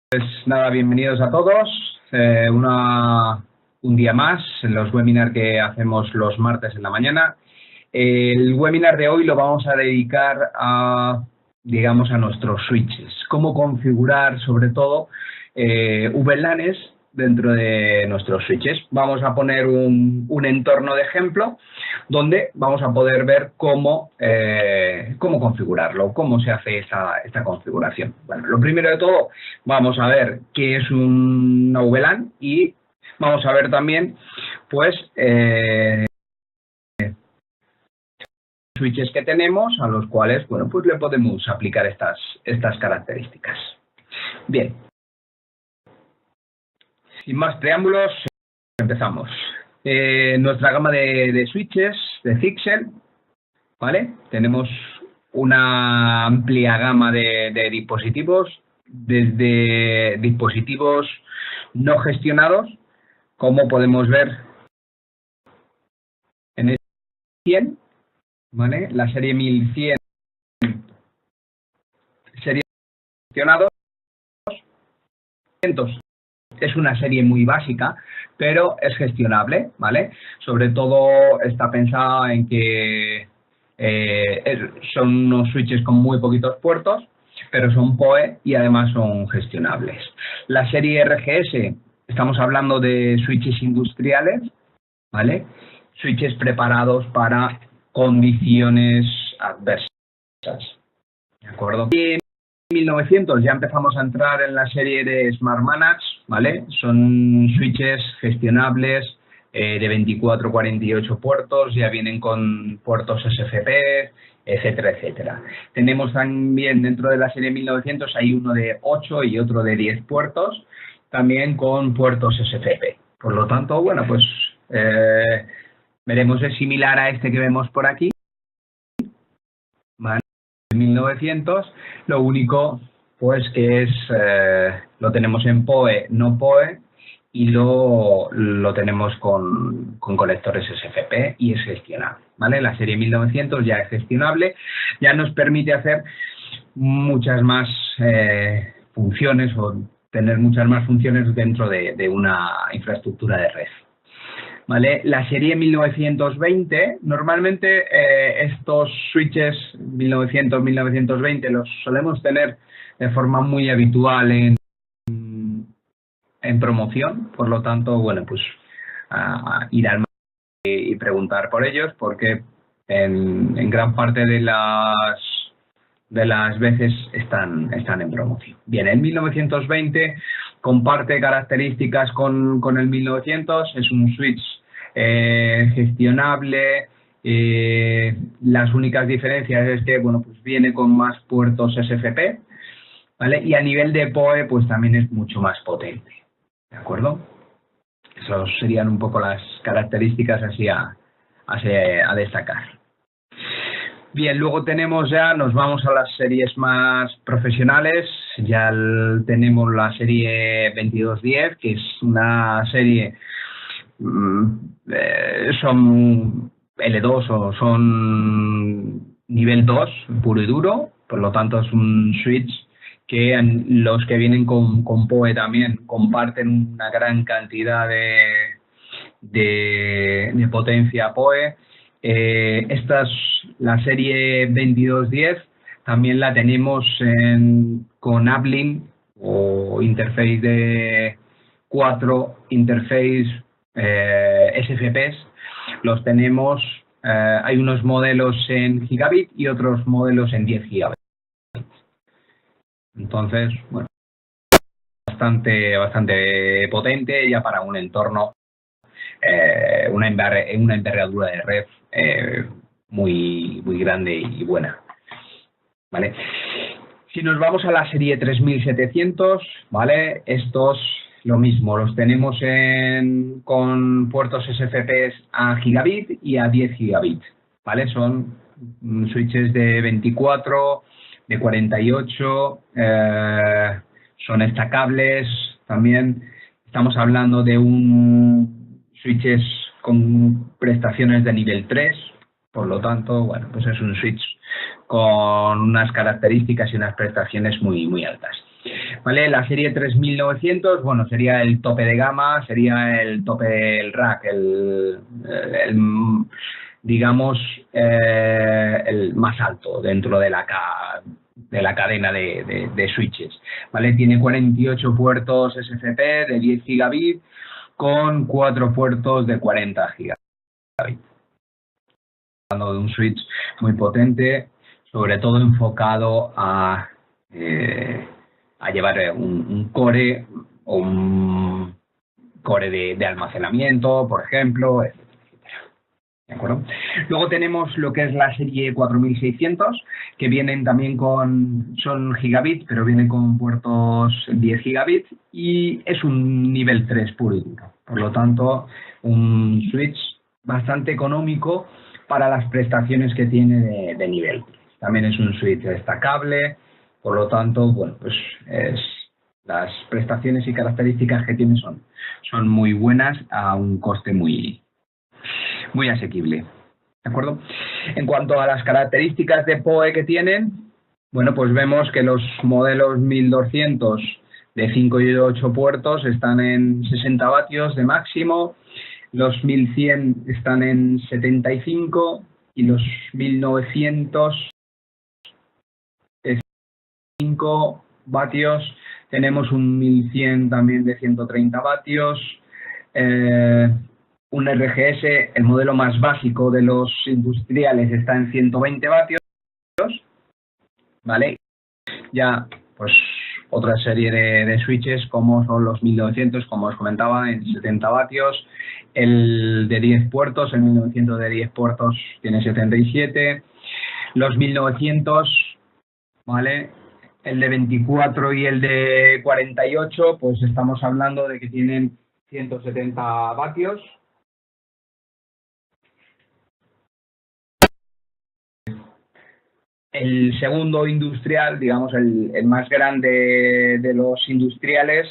Pues nada, bienvenidos a todos. Un día más en los webinars que hacemos los martes en la mañana. El webinar de hoy lo vamos a dedicar a, digamos, a nuestros switches. Cómo configurar, sobre todo, VLANs dentro de nuestros switches. Vamos a poner un entorno de ejemplo donde vamos a poder ver cómo configurarlo, cómo se hace esta configuración. Bueno, lo primero de todo, vamos a ver qué es un VLAN y vamos a ver también, pues, switches que tenemos a los cuales, bueno, pues le podemos aplicar estas características. Bien. Sin más preámbulos, empezamos. Nuestra gama de switches, de Zixel, ¿vale? Tenemos una amplia gama de dispositivos, desde dispositivos no gestionados, como podemos ver en el 100, ¿vale? La serie 1100 serie gestionados. Es una serie muy básica, pero es gestionable, ¿vale? Sobre todo está pensada en que son unos switches con muy poquitos puertos, pero son PoE y además son gestionables. La serie RGS, estamos hablando de switches industriales, ¿vale? Switches preparados para condiciones adversas, ¿de acuerdo? En 1900 ya empezamos a entrar en la serie de Smart Manage, ¿vale? Son switches gestionables de 24, 48 puertos, ya vienen con puertos SFP, etcétera, etcétera. Tenemos también dentro de la serie 1900 hay uno de 8 y otro de 10 puertos, también con puertos SFP. Por lo tanto, bueno, pues veremos, es similar a este que vemos por aquí, ¿vale? 1900, lo único pues que es lo tenemos en PoE, no PoE, y lo tenemos con conectores SFP y es gestionable, ¿vale? La serie 1900 ya es gestionable, ya nos permite hacer muchas más funciones o tener muchas más funciones dentro de una infraestructura de red. ¿Vale? La serie 1920, normalmente estos switches 1900-1920 los solemos tener de forma muy habitual en promoción, por lo tanto, bueno, pues ir al y preguntar por ellos, porque en gran parte de las veces están en promoción. Bien, el 1920 comparte características con el 1900, es un switch gestionable. Las únicas diferencias es que, bueno, pues viene con más puertos SFP, ¿vale? Y a nivel de PoE, pues también es mucho más potente, ¿de acuerdo? Esas serían un poco las características así a destacar. Bien, luego tenemos ya, nos vamos a las series más profesionales, ya tenemos la serie 2210, que es una serie, son L2 o son nivel 2, puro y duro, por lo tanto es un switch que los que vienen con PoE también comparten una gran cantidad de potencia PoE. La serie 2210 también la tenemos con Uplink o interface de 4 interface SFPs. Los tenemos, hay unos modelos en gigabit y otros modelos en 10 gigabit. Entonces, bueno, bastante potente ya para un entorno, una envergadura de red muy grande y buena, ¿vale? Si nos vamos a la serie 3700, ¿vale? Estos lo mismo, los tenemos con puertos SFP a gigabit y a 10 gigabit, ¿vale? Son switches de 24, de 48, son estacables también. Estamos hablando de switches con prestaciones de nivel 3, por lo tanto, bueno, pues es un switch con unas características y unas prestaciones muy altas. ¿vale? La serie 3900, bueno, sería el tope de gama, sería el tope del rack, digamos, el más alto dentro de la cadena de switches, ¿vale? Tiene 48 puertos SFP de 10 gigabit con 4 puertos de 40 gigabit. Hablando de un switch muy potente, sobre todo enfocado a llevar un core o un core de almacenamiento, por ejemplo, etcétera. ¿De acuerdo? Luego tenemos lo que es la serie 4600, que vienen también son gigabit, pero vienen con puertos 10 gigabit y es un nivel 3 puro y duro. Por lo tanto, un switch bastante económico para las prestaciones que tiene de nivel. También es un switch destacable, por lo tanto, bueno, pues las prestaciones y características que tiene son muy buenas a un coste muy asequible. ¿De acuerdo? En cuanto a las características de PoE que tienen, bueno, pues vemos que los modelos 1200 de 5 y 8 puertos están en 60 vatios de máximo, los 1100 están en 75 y los 1900 5 vatios, tenemos un 1100 también de 130 vatios, un RGS, el modelo más básico de los industriales, está en 120 vatios, ¿vale? Ya, pues, otra serie de switches, como son los 1900, como os comentaba, en 70 vatios, el de 10 puertos, el 1900 de 10 puertos tiene 77, los 1900, ¿vale? El de 24 y el de 48, pues estamos hablando de que tienen 170 vatios. El segundo industrial, digamos el más grande de los industriales,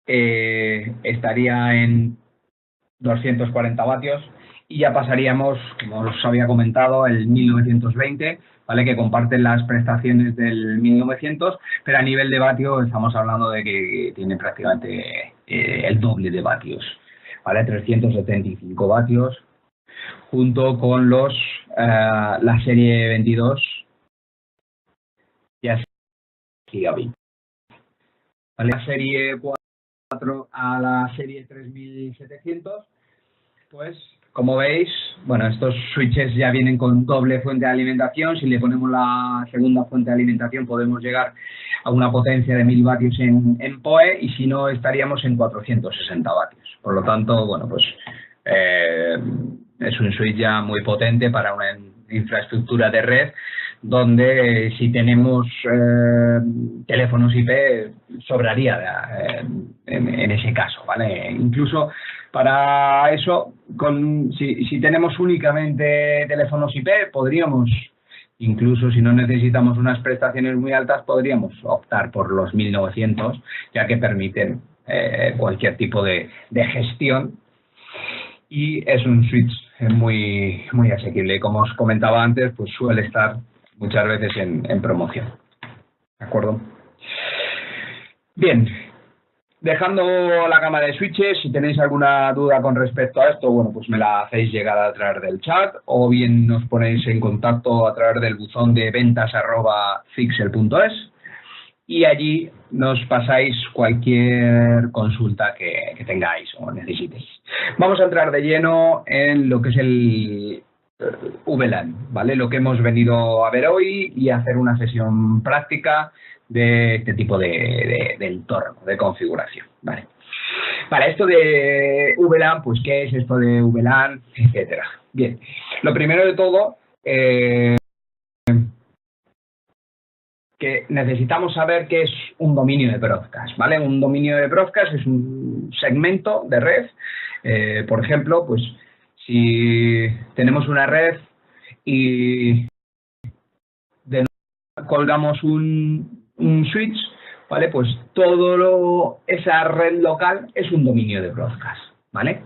estaría en 240 vatios y ya pasaríamos, como os había comentado, el 1920, ¿vale? Que comparten las prestaciones del 1900, pero a nivel de vatio estamos hablando de que tiene prácticamente el doble de vatios, ¿vale? 375 vatios, junto con la serie 22 ya gigabit. ¿Vale? La serie 4 a la serie 3700, pues como veis, bueno, estos switches ya vienen con doble fuente de alimentación. Si le ponemos la segunda fuente de alimentación podemos llegar a una potencia de 1000 vatios en PoE y si no estaríamos en 460 vatios. Por lo tanto, bueno, pues es un switch ya muy potente para una infraestructura de red donde si tenemos teléfonos IP sobraría en ese caso, ¿vale? Incluso para eso, si tenemos únicamente teléfonos IP, podríamos, incluso si no necesitamos unas prestaciones muy altas, podríamos optar por los 1900, ya que permiten cualquier tipo de gestión y es un switch muy asequible. Como os comentaba antes, pues suele estar muchas veces en promoción. ¿De acuerdo? Bien, dejando la gama de switches, si tenéis alguna duda con respecto a esto, bueno, pues me la hacéis llegar a través del chat o bien nos ponéis en contacto a través del buzón de ventas@fixel.es y allí nos pasáis cualquier consulta que tengáis o necesitéis. Vamos a entrar de lleno en lo que es el VLAN, ¿vale? Lo que hemos venido a ver hoy y hacer una sesión práctica de este tipo de entorno, de configuración, ¿vale? Para esto de VLAN, pues ¿qué es esto de VLAN? Etcétera. Bien, lo primero de todo, que necesitamos saber qué es un dominio de broadcast, ¿vale? Un dominio de broadcast es un segmento de red, por ejemplo, pues si tenemos una red y colgamos un switch, ¿vale? Pues esa red local es un dominio de broadcast, ¿vale?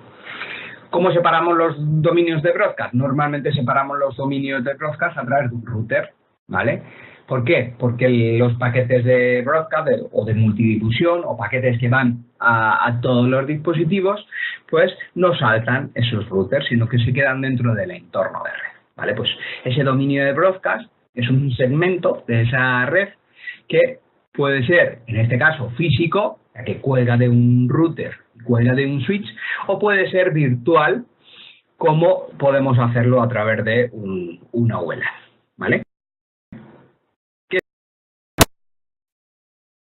¿Cómo separamos los dominios de broadcast? Normalmente separamos los dominios de broadcast a través de un router, ¿vale? ¿Por qué? Porque los paquetes de broadcast o de multidifusión o paquetes que van a todos los dispositivos, pues no saltan esos routers, sino que se quedan dentro del entorno de red, ¿vale? Pues ese dominio de broadcast es un segmento de esa red que puede ser, en este caso, físico, ya que cuelga de un router, cuelga de un switch, o puede ser virtual, como podemos hacerlo a través de una VLAN, ¿vale? Que es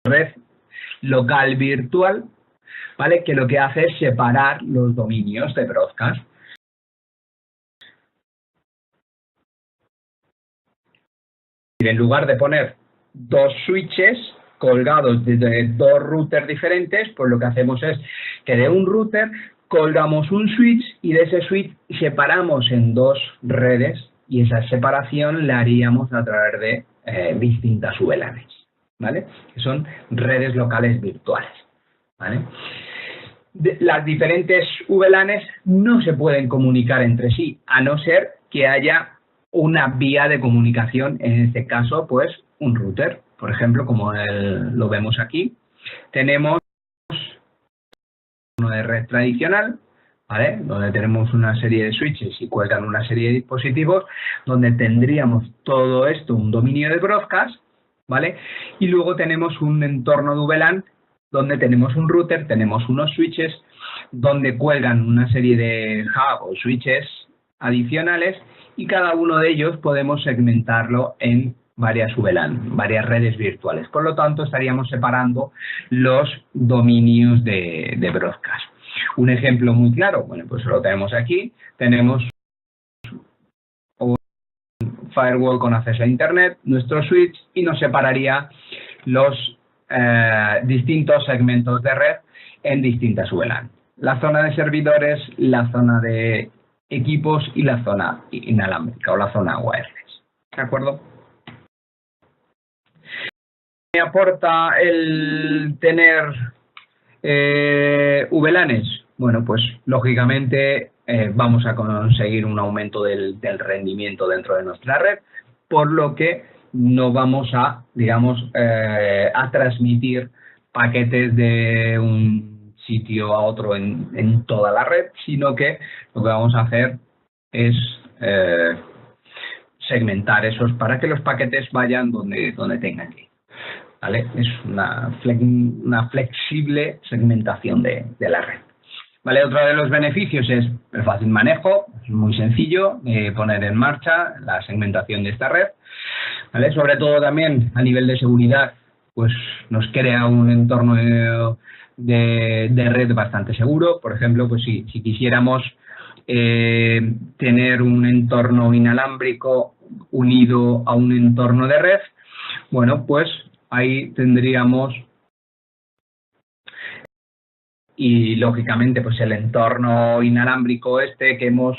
una red local virtual, ¿vale? Que lo que hace es separar los dominios de broadcast. En lugar de poner dos switches colgados de dos routers diferentes, pues lo que hacemos es que de un router colgamos un switch y de ese switch separamos en dos redes y esa separación la haríamos a través de distintas VLANs, ¿vale? Que son redes locales virtuales, ¿vale? Las diferentes VLANs no se pueden comunicar entre sí, a no ser que haya una vía de comunicación, en este caso, pues, un router. Por ejemplo, como lo vemos aquí, tenemos uno de red tradicional, ¿vale? Donde tenemos una serie de switches y cuelgan una serie de dispositivos, donde tendríamos todo esto, un dominio de broadcast, ¿vale? Y luego tenemos un entorno de VLAN, donde tenemos un router, tenemos unos switches, donde cuelgan una serie de hub o switches adicionales, y cada uno de ellos podemos segmentarlo en varias VLAN, varias redes virtuales. Por lo tanto, estaríamos separando los dominios de broadcast. Un ejemplo muy claro, bueno, pues lo tenemos aquí. Tenemos un firewall con acceso a Internet, nuestro switch, y nos separaría los distintos segmentos de red en distintas VLAN. La zona de servidores, la zona de equipos y la zona inalámbrica o la zona wireless. ¿De acuerdo? ¿Me aporta el tener VLANs? Bueno, pues lógicamente vamos a conseguir un aumento del rendimiento dentro de nuestra red, por lo que no vamos a, digamos, a transmitir paquetes de un sitio a otro en toda la red, sino que lo que vamos a hacer es segmentar esos para que los paquetes vayan donde tengan que ir, ¿vale? Es una flexible segmentación de la red. ¿Vale? Otro de los beneficios es el fácil manejo, es muy sencillo poner en marcha la segmentación de esta red, ¿vale? Sobre todo también a nivel de seguridad, pues nos crea un entorno de red bastante seguro. Por ejemplo, pues si quisiéramos tener un entorno inalámbrico unido a un entorno de red, bueno, pues ahí tendríamos, y lógicamente pues el entorno inalámbrico este que hemos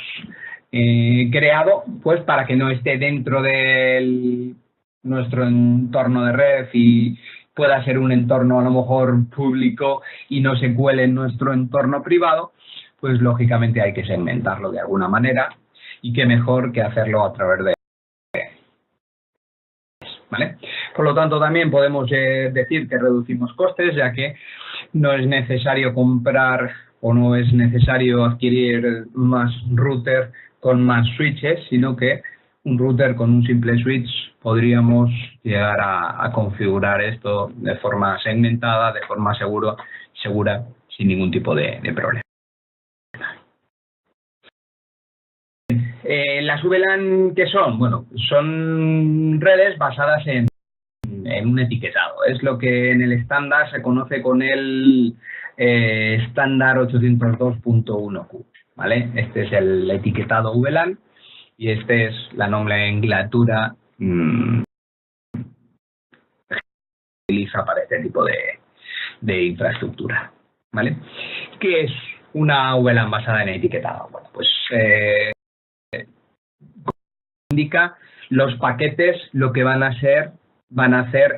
creado, pues para que no esté dentro de nuestro entorno de red y pueda ser un entorno a lo mejor público y no se cuele en nuestro entorno privado, pues lógicamente hay que segmentarlo de alguna manera, y qué mejor que hacerlo a través de, ¿vale? Por lo tanto, también podemos decir que reducimos costes, ya que no es necesario comprar o no es necesario adquirir más router con más switches, sino que un router con un simple switch podríamos llegar a configurar esto de forma segmentada, de forma segura, sin ningún tipo de problema. Las VLAN, ¿qué son? Bueno, son redes basadas en un etiquetado. Es lo que en el estándar se conoce con el estándar 802.1q, ¿vale? Este es el etiquetado VLAN y este es la nomenclatura que se utiliza para este tipo de infraestructura, ¿vale? ¿Qué es una VLAN basada en etiquetado? Bueno, pues indica los paquetes, lo que van a hacer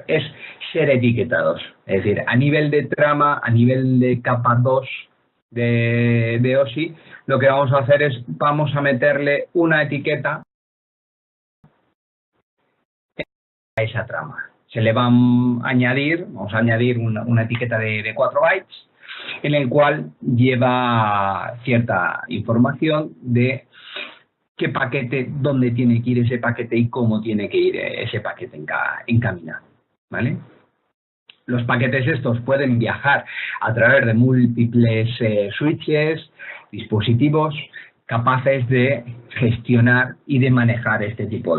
es ser etiquetados. Es decir, a nivel de trama, a nivel de capa 2 de OSI, lo que vamos a hacer es, vamos a meterle una etiqueta a esa trama. Se le va a añadir, vamos a añadir una etiqueta de 4 bytes en el cual lleva cierta información de qué paquete, dónde tiene que ir ese paquete y cómo tiene que ir ese paquete encaminado, ¿vale? Los paquetes estos pueden viajar a través de múltiples switches, dispositivos capaces de gestionar y de manejar este tipo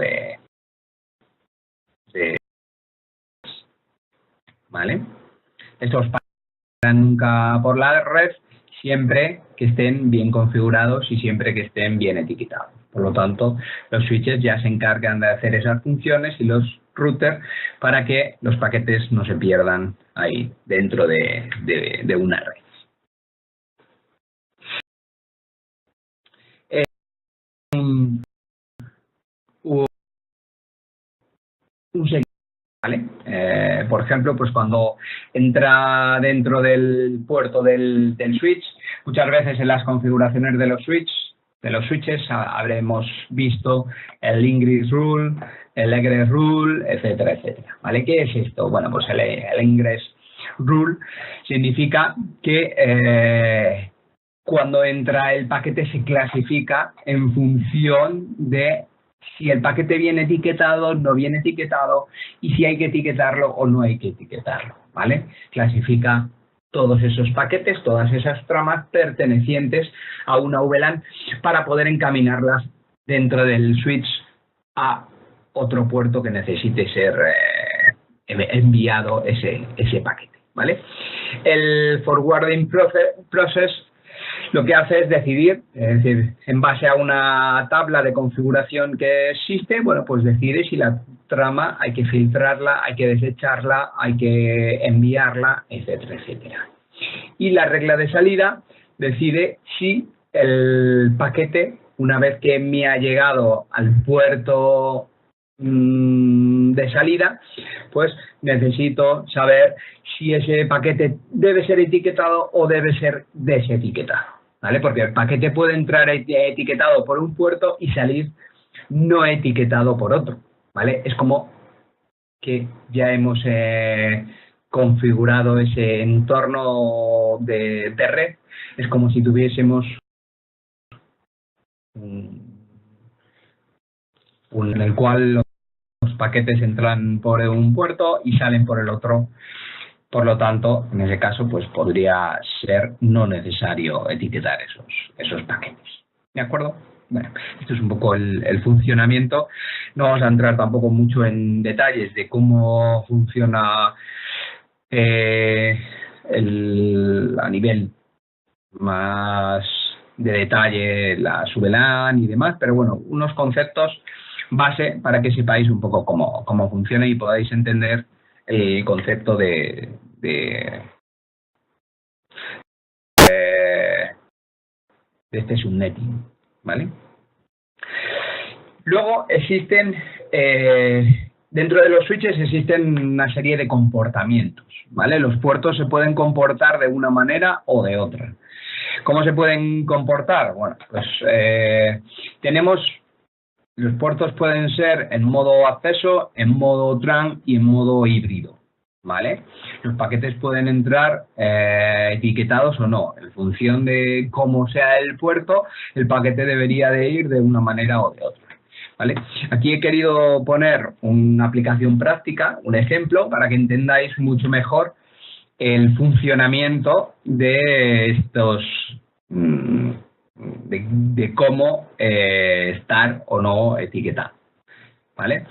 ¿vale? Estos paquetes no van nunca por la red, siempre que estén bien configurados y siempre que estén bien etiquetados. Por lo tanto, los switches ya se encargan de hacer esas funciones y los routers para que los paquetes no se pierdan ahí dentro de una red. Un seguimiento, ¿vale? Por ejemplo, pues cuando entra dentro del puerto del switch, muchas veces en las configuraciones de los switches habremos visto el ingress rule, el egress rule, etcétera, etcétera, ¿vale? ¿Qué es esto? Bueno, pues el ingress rule significa que cuando entra el paquete se clasifica en función de si el paquete viene etiquetado, no viene etiquetado, y si hay que etiquetarlo o no hay que etiquetarlo, ¿vale? Clasifica todos esos paquetes, todas esas tramas pertenecientes a una VLAN para poder encaminarlas dentro del switch a otro puerto que necesite ser enviado ese paquete, ¿vale? El forwarding process lo que hace es decidir, es decir, en base a una tabla de configuración que existe, bueno, pues decide si la trama hay que filtrarla, hay que desecharla, hay que enviarla, etcétera, etcétera. Y la regla de salida decide si el paquete, una vez que me ha llegado al puerto de salida, pues necesito saber si ese paquete debe ser etiquetado o debe ser desetiquetado, ¿vale? Porque el paquete puede entrar etiquetado por un puerto y salir no etiquetado por otro, ¿vale? Es como que ya hemos configurado ese entorno de red, es como si tuviésemos en el cual los paquetes entran por un puerto y salen por el otro. Por lo tanto, en ese caso, pues podría ser no necesario etiquetar esos paquetes. ¿De acuerdo? Bueno, esto es un poco el funcionamiento. No vamos a entrar tampoco mucho en detalles de cómo funciona a nivel más de detalle la VLAN y demás, pero bueno, unos conceptos base para que sepáis un poco cómo funciona y podáis entender el concepto de este subnetting, ¿vale? Luego existen, dentro de los switches existen una serie de comportamientos, ¿vale? Los puertos se pueden comportar de una manera o de otra. ¿Cómo se pueden comportar? Bueno, pues los puertos pueden ser en modo acceso, en modo tran y en modo híbrido, ¿vale? Los paquetes pueden entrar etiquetados o no. En función de cómo sea el puerto, el paquete debería de ir de una manera o de otra, ¿vale? Aquí he querido poner una aplicación práctica, un ejemplo, para que entendáis mucho mejor el funcionamiento de estos de cómo estar o no etiquetado, ¿vale?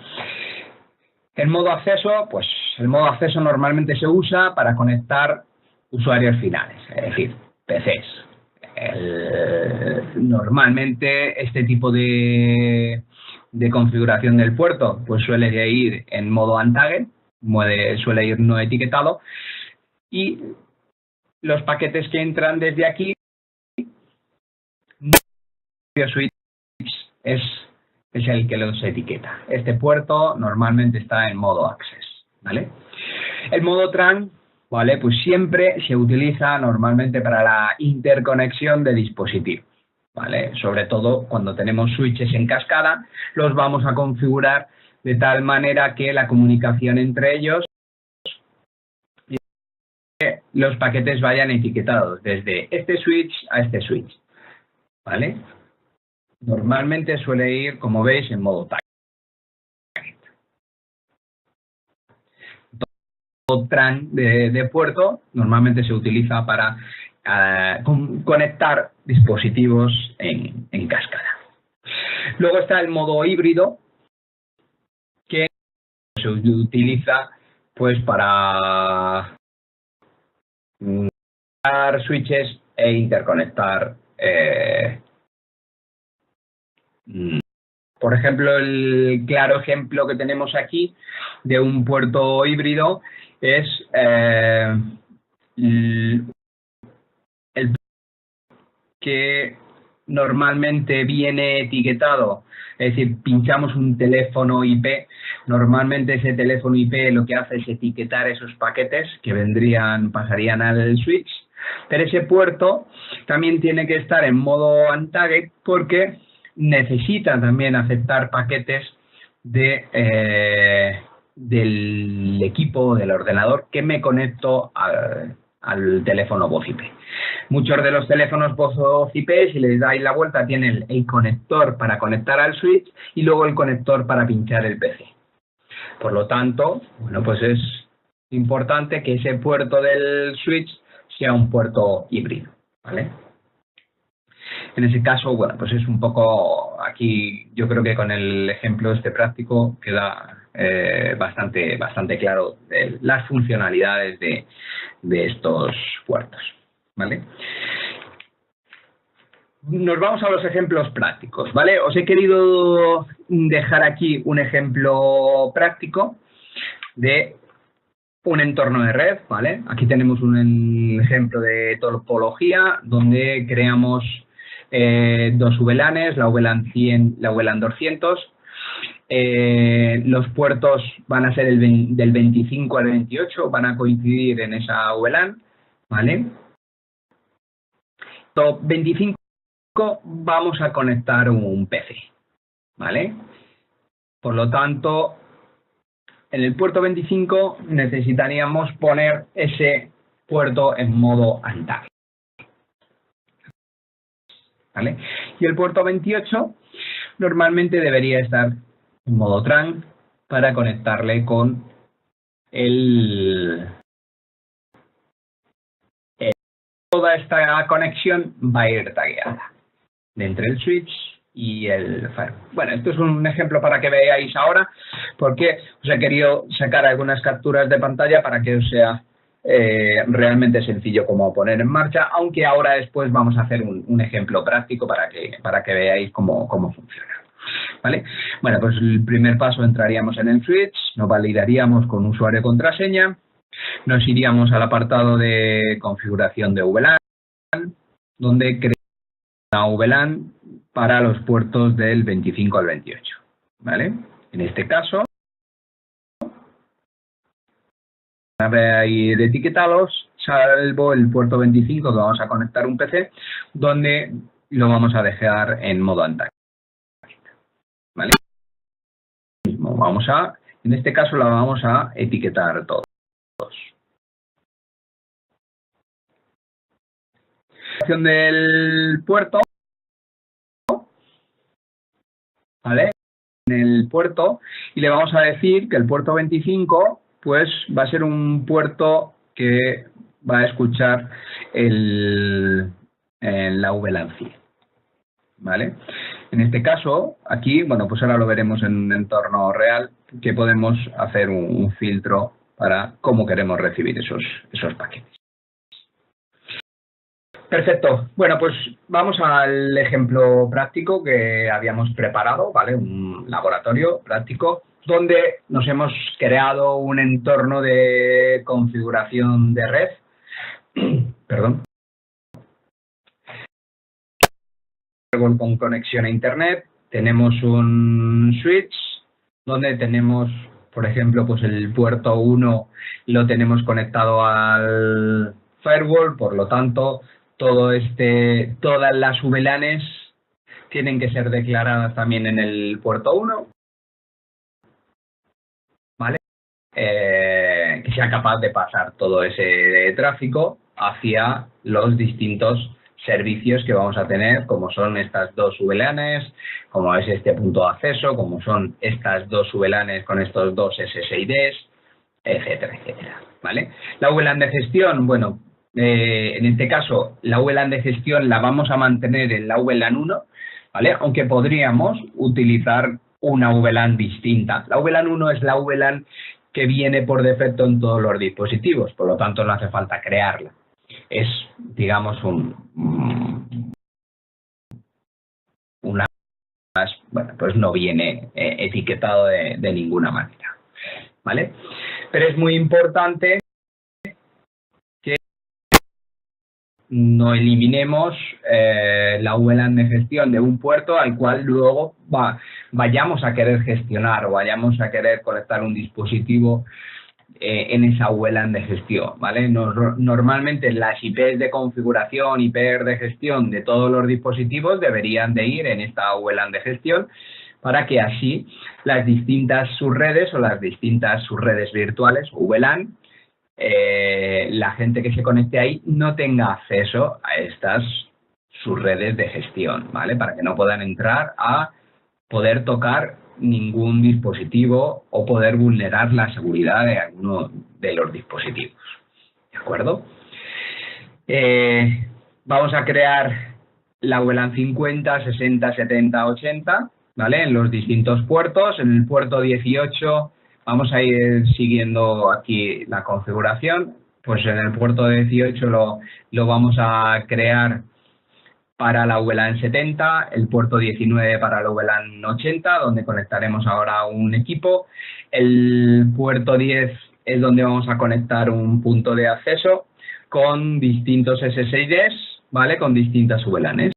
El modo acceso, pues el modo acceso normalmente se usa para conectar usuarios finales, es decir, PCs. Normalmente este tipo de configuración del puerto pues suele ir en modo untagged, suele ir no etiquetado, y los paquetes que entran desde aquí switch es el que los etiqueta. Este puerto normalmente está en modo access, ¿vale? El modo tran, ¿vale? Pues siempre se utiliza normalmente para la interconexión de dispositivos, ¿vale? Sobre todo cuando tenemos switches en cascada, los vamos a configurar de tal manera que la comunicación entre ellos, los paquetes vayan etiquetados desde este switch a este switch, ¿vale? Normalmente suele ir, como veis, en modo target. TRAN de puerto normalmente se utiliza para conectar dispositivos en cascada. Luego está el modo híbrido, que se utiliza pues para conectar switches e interconectar. Por ejemplo, el claro ejemplo que tenemos aquí de un puerto híbrido es el que normalmente viene etiquetado, es decir, pinchamos un teléfono IP, normalmente ese teléfono IP lo que hace es etiquetar esos paquetes que pasarían al switch, pero ese puerto también tiene que estar en modo untagged porque necesita también aceptar paquetes del equipo, del ordenador que me conecto al teléfono voz IP. Muchos de los teléfonos voz IP, si les dais la vuelta, tienen el conector para conectar al switch y luego el conector para pinchar el PC. Por lo tanto, bueno, pues es importante que ese puerto del switch sea un puerto híbrido, ¿vale? En ese caso, bueno, pues es un poco, aquí yo creo que con el ejemplo práctico queda bastante claro las funcionalidades de estos puertos, ¿vale? Nos vamos a los ejemplos prácticos, ¿vale? Os he querido dejar aquí un ejemplo práctico de un entorno de red, ¿vale? Aquí tenemos un ejemplo de topología donde creamos dos VLANs, la VLAN 100, la VLAN 200. Los puertos van a ser del 25 al 28, van a coincidir en esa VLAN, ¿vale? Top 25 vamos a conectar un PC, ¿vale? Por lo tanto, en el puerto 25 necesitaríamos poner ese puerto en modo untagged, ¿vale? Y el puerto 28 normalmente debería estar en modo TRAN para conectarle con toda esta conexión va a ir tagueada entre el switch y el firewall. Bueno, esto es un ejemplo para que veáis ahora, porque os he querido sacar algunas capturas de pantalla para que os sea realmente sencillo como poner en marcha, aunque ahora después vamos a hacer un ejemplo práctico para que veáis cómo funciona. ¿Vale? Bueno, pues el primer paso entraríamos en el switch, nos validaríamos con usuario y contraseña, nos iríamos al apartado de configuración de VLAN, donde creamos una VLAN para los puertos del 25 al 28. ¿Vale? En este caso, van a ir etiquetados, salvo el puerto 25 que vamos a conectar un PC, donde lo vamos a dejar en modo untagged. ¿Vale? En este caso la vamos a etiquetar todos. Del puerto, ¿vale? En el puerto, y le vamos a decir que el puerto 25 pues va a ser un puerto que va a escuchar la VLAN 100, ¿vale? En este caso, aquí, bueno, pues ahora lo veremos en un entorno real, que podemos hacer un filtro para cómo queremos recibir esos paquetes. Perfecto. Bueno, pues vamos al ejemplo práctico que habíamos preparado, ¿vale? Un laboratorio práctico donde nos hemos creado un entorno de configuración de red. Perdón. Con conexión a Internet. Tenemos un switch donde tenemos, por ejemplo, pues el puerto 1 lo tenemos conectado al firewall, por lo tanto, todas las VLANs tienen que ser declaradas también en el puerto 1. que sea capaz de pasar todo ese tráfico hacia los distintos servicios que vamos a tener, como son estas dos VLANs, como es este punto de acceso, como son estas dos VLANs con estos dos SSIDs, etcétera, etcétera. ¿Vale? La VLAN de gestión, bueno, en este caso la VLAN de gestión la vamos a mantener en la VLAN 1, ¿vale? Aunque podríamos utilizar una VLAN distinta. La VLAN 1 es la VLAN que viene por defecto en todos los dispositivos, por lo tanto no hace falta crearla. Es, digamos, una, bueno, pues no viene etiquetado de ninguna manera, ¿vale? Pero es muy importante que no eliminemos la VLAN de gestión de un puerto al cual luego vayamos a querer gestionar o vayamos a querer conectar un dispositivo en esa VLAN de gestión, ¿vale? Normalmente las IPs de configuración, IPs de gestión de todos los dispositivos deberían de ir en esta VLAN de gestión para que así las distintas subredes o las distintas subredes virtuales, VLAN, la gente que se conecte ahí no tenga acceso a estas subredes de gestión, ¿vale? Para que no puedan entrar a poder tocar ningún dispositivo o poder vulnerar la seguridad de alguno de los dispositivos. ¿De acuerdo? Vamos a crear la VLAN 50, 60, 70, 80, ¿vale? En los distintos puertos. En el puerto 18 vamos a ir siguiendo aquí la configuración. Pues en el puerto 18 lo vamos a crear para la VLAN 70, el puerto 19 para la VLAN 80, donde conectaremos ahora un equipo. El puerto 10 es donde vamos a conectar un punto de acceso con distintos SSIDs, ¿vale? Con distintas VLANs.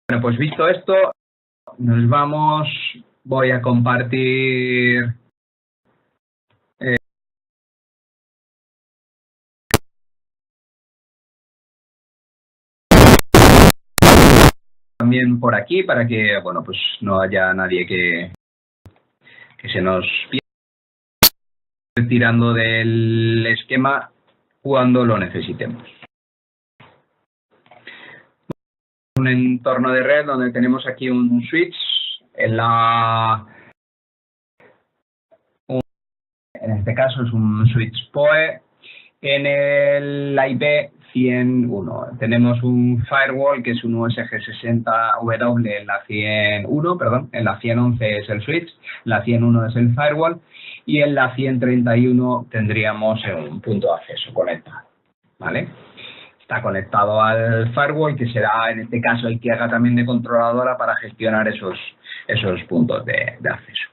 Bueno, pues visto esto, nos vamos, voy a compartir también por aquí para que, bueno, pues no haya nadie que se nos pierda tirando del esquema cuando lo necesitemos. Un entorno de red donde tenemos aquí un switch en en este caso es un switch PoE. En la IP 101 tenemos un firewall que es un USG 60W en la 101, perdón, en la 111 es el switch, la 101 es el firewall y en la 131 tendríamos un punto de acceso conectado, ¿vale? Está conectado al firewall, que será en este caso el que haga también de controladora para gestionar esos puntos de acceso.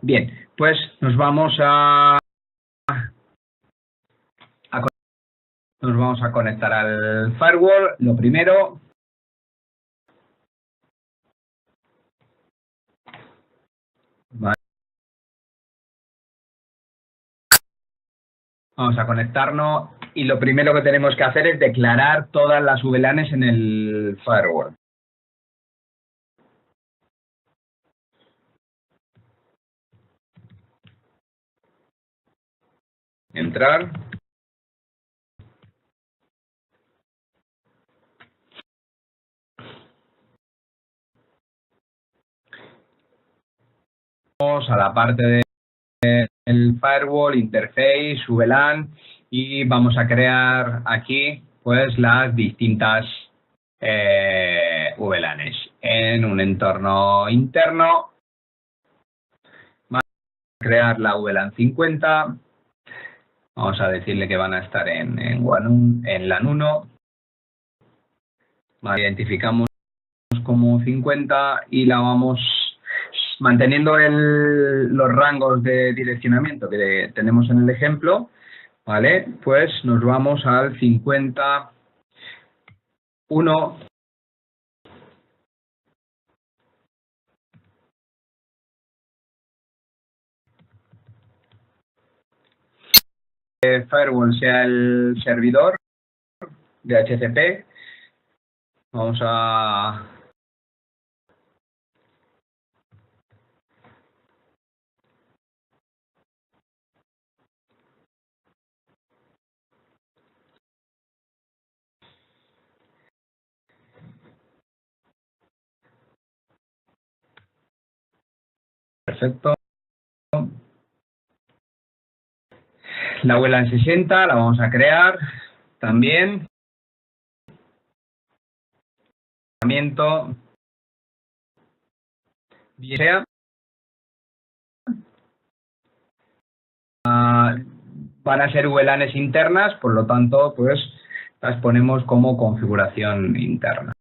Bien, pues nos vamos a conectar al firewall. Lo primero, vale, vamos a conectarnos y lo primero que tenemos que hacer es declarar todas las VLANs en el firewall. Entrar. Vamos a la parte del firewall, interface, VLAN y vamos a crear aquí pues las distintas VLANs en un entorno interno. Vamos a crear la VLAN 50. Vamos a decirle que van a estar en LAN 1. Vale, identificamos como 50 y la vamos manteniendo los rangos de direccionamiento que tenemos en el ejemplo, ¿vale? Pues nos vamos al 51. Firewall sea el servidor de HCP. Vamos a Perfecto. La VLAN 60 la vamos a crear también. Bien sea. Van a ser VLANs internas, por lo tanto, pues las ponemos como configuración interna.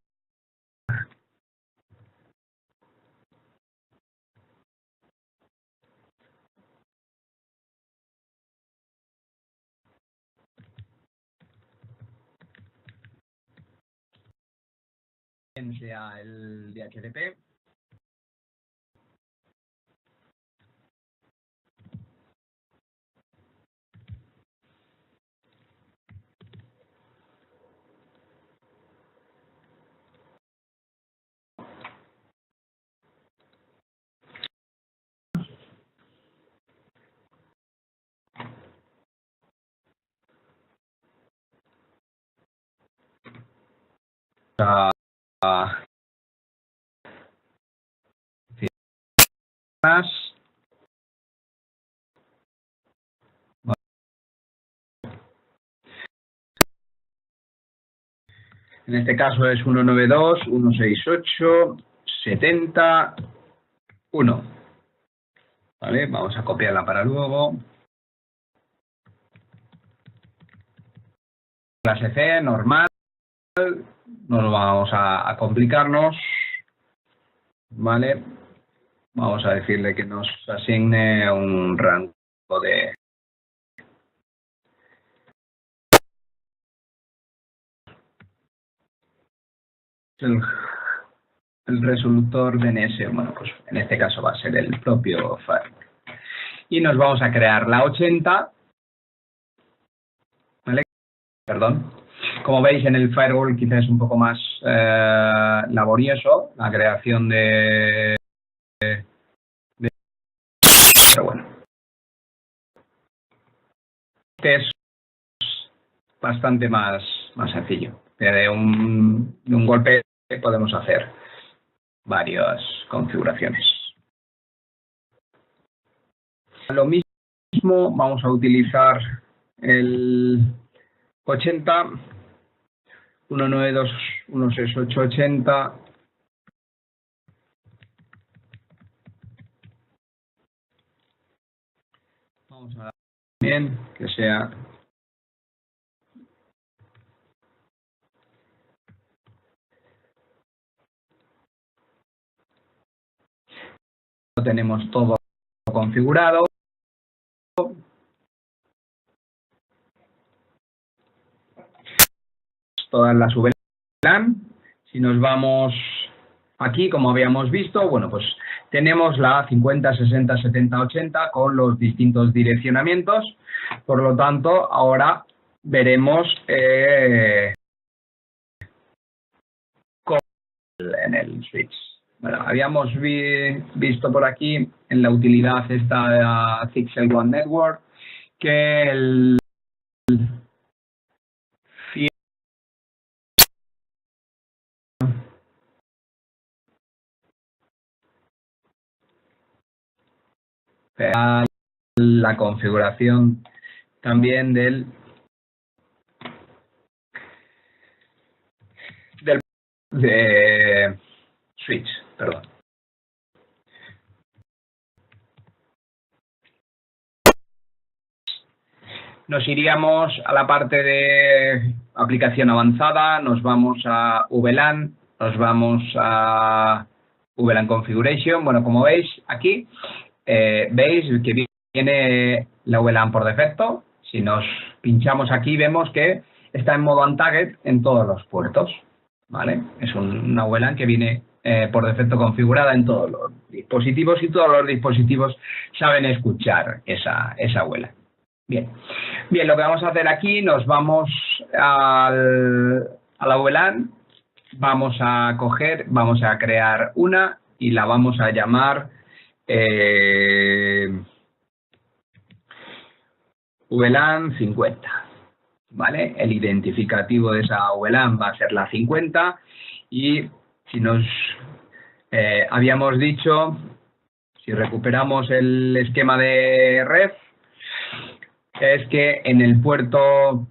Sea el DHCP. En este caso es 192.168.70.1. ¿Vale? Vamos a copiarla para luego. Clase C, normal. No vamos a complicarnos. ¿Vale? Vamos a decirle que nos asigne un rango de... El resolutor DNS, bueno, pues en este caso va a ser el propio firewall. Y nos vamos a crear la 80, ¿vale? Perdón. Como veis, en el firewall quizás es un poco más laborioso la creación de... Pero bueno. Este es bastante más sencillo. De un golpe podemos hacer varias configuraciones. Lo mismo, vamos a utilizar el 80, 192.168.80. Vamos a dar bien que sea tenemos todo configurado. Todas las VLAN. Si nos vamos aquí, como habíamos visto, bueno, pues tenemos la 50, 60, 70, 80 con los distintos direccionamientos. Por lo tanto, ahora veremos en el switch. Bueno, habíamos visto por aquí en la utilidad esta Pixel One Network que el la configuración también del switch, perdón. Nos iríamos a la parte de aplicación avanzada, nos vamos a VLAN, nos vamos a VLAN Configuration. Bueno, como veis aquí, veis que viene la VLAN por defecto. Si nos pinchamos aquí, vemos que está en modo untagged en todos los puertos. ¿Vale? Es una VLAN que viene por defecto configurada en todos los dispositivos y todos los dispositivos saben escuchar esa VLAN. Bien, lo que vamos a hacer aquí, nos vamos a la VLAN, vamos a crear una y la vamos a llamar VLAN 50, ¿vale? El identificativo de esa VLAN va a ser la 50 y si nos habíamos dicho, si recuperamos el esquema de ref, es que en el puerto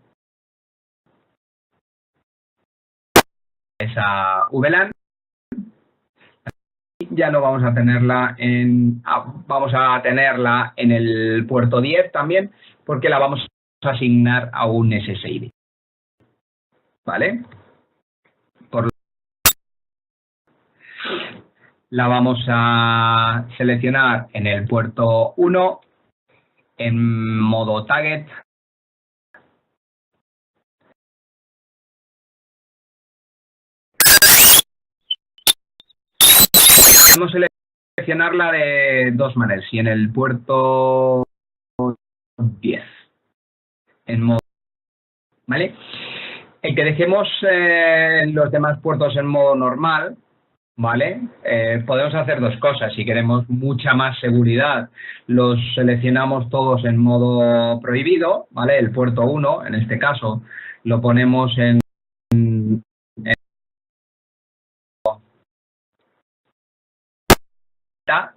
esa VLAN ya no vamos a tenerla vamos a tenerla en el puerto 10 también, porque la vamos a asignar a un SSID. ¿Vale? La vamos a seleccionar en el puerto 1 en modo target. Podemos seleccionarla de dos maneras, y en el puerto 10 en modo, ¿vale? El que dejemos los demás puertos en modo normal, ¿vale? Podemos hacer dos cosas. Si queremos mucha más seguridad, los seleccionamos todos en modo prohibido, ¿vale? El puerto 1, en este caso, lo ponemos en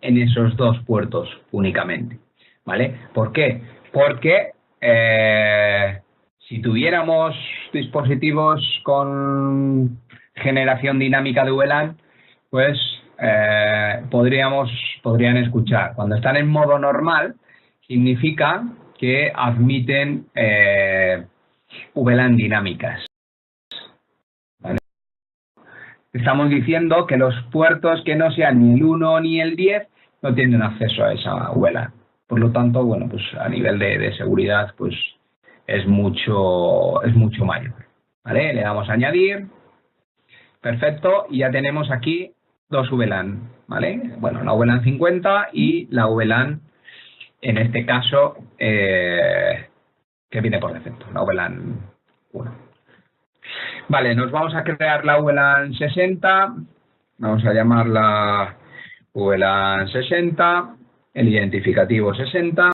esos dos puertos únicamente, ¿vale? ¿Por qué? Porque si tuviéramos dispositivos con generación dinámica de VLAN, pues podrían escuchar. Cuando están en modo normal, significa que admiten VLAN dinámicas. ¿Vale? Estamos diciendo que los puertos que no sean ni el 1 ni el 10 no tienen acceso a esa VLAN. Por lo tanto, bueno, pues a nivel de seguridad, pues es mucho mayor. ¿Vale? Le damos a añadir. Perfecto. Y ya tenemos aquí dos VLAN. ¿Vale? Bueno, la VLAN 50 y la VLAN, en este caso, que viene por defecto, la VLAN 1. Vale, nos vamos a crear la VLAN 60. Vamos a llamarla VLAN 60, el identificativo 60.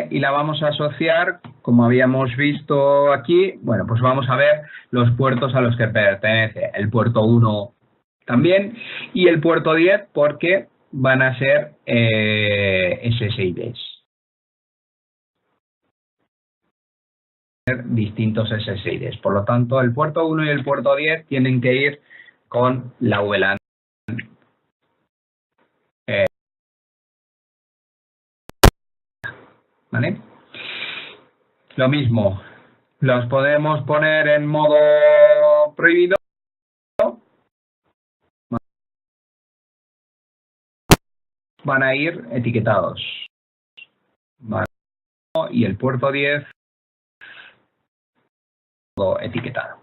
Y la vamos a asociar, como habíamos visto aquí, bueno, pues vamos a ver los puertos a los que pertenece. El puerto 1 también y el puerto 10 porque van a ser SSIDs. Distintos SSIDs. Por lo tanto, el puerto 1 y el puerto 10 tienen que ir con la VLAN. ¿Vale? Lo mismo, los podemos poner en modo prohibido. Van a ir etiquetados. ¿Vale? Y el puerto 10 etiquetado.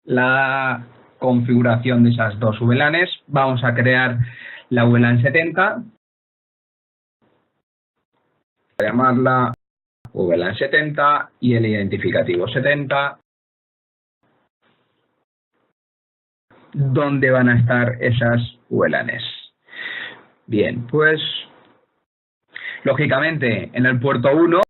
La configuración de esas dos VLANs. Vamos a crear la VLAN 70. A llamarla VLAN 70 y el identificativo 70. ¿Dónde van a estar esas VLANs? Bien, pues lógicamente en el puerto 1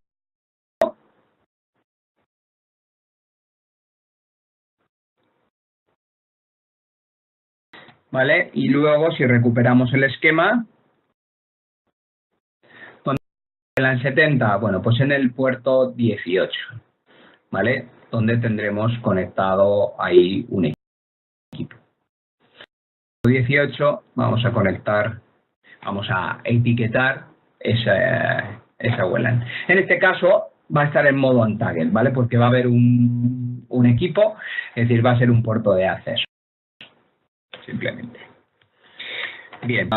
¿vale? Y luego si recuperamos el esquema, ¿dónde VLAN 70? Bueno, pues en el puerto 18, ¿vale? Donde tendremos conectado ahí un equipo. 18 vamos a conectar, vamos a etiquetar esa VLAN. En este caso va a estar en modo on target, ¿vale? Porque va a haber un equipo, es decir, va a ser un puerto de acceso. Simplemente. Bien,